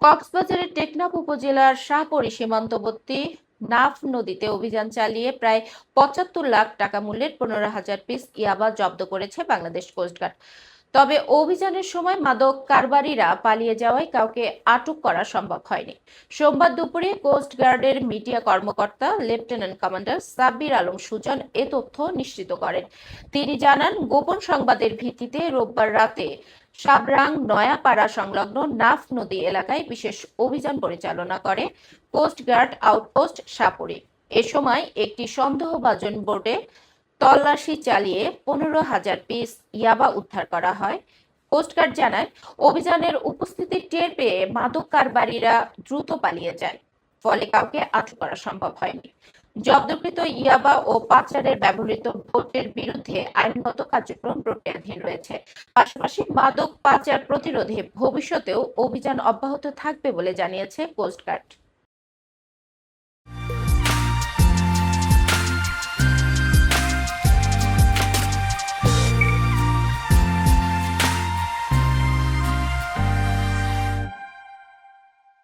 কক্সবাজারের টেকনাফ উপজেলার শাহপরী সীমান্তবর্তী নাফ নদীতে অভিযান চালিয়ে প্রায় ৭৫ লাখ টাকা মূল্যের ১৫,০০০ পিস ইয়াবা জব্দ করেছে বাংলাদেশ কোস্টগার্ড। তবে অভিযানের সময় মাদক কারবারিরা পালিয়ে যাওয়ায় কাউকে আটক করা সম্ভব হয়নি। সোমবার দুপুরে কোস্টগার্ডের মিডিয়া কর্মকর্তা লেফটেন্যান্ট কমান্ডার সাব্বির আলম সুজন এ তথ্য নিশ্চিত করেন। তিনি জানান, গোপন সংবাদের ভিত্তিতে রোববার রাতে সাবরাং নয়াপাড়া সংলগ্ন নাফ নদী এলাকায় বিশেষ অভিযান পরিচালনা করে কোস্টগার্ড আউটপোস্ট শাহপরী। এ সময় একটি সন্দেহভাজন বোটে তল্লাশি চালিয়ে ১৫,০০০ পিস ইয়াবা উদ্ধার করা হয়। কোস্টগার্ড জানায়, অভিযানের উপস্থিতি টের পেয়ে মাদক কারবারিরা দ্রুত পালিয়ে যায়, ফলে কাউকে আটক করা সম্ভব হয়নি। জব্দকৃত ইয়াবা ও পাচারের ব্যবহৃত বোটের বিরুদ্ধে আইনগত কার্যক্রম প্রক্রিয়াধীন রয়েছে। পাশাপাশি মাদক পাচার প্রতিরোধে ভবিষ্যতেও অভিযান অব্যাহত থাকবে বলে জানিয়েছে কোস্টগার্ড।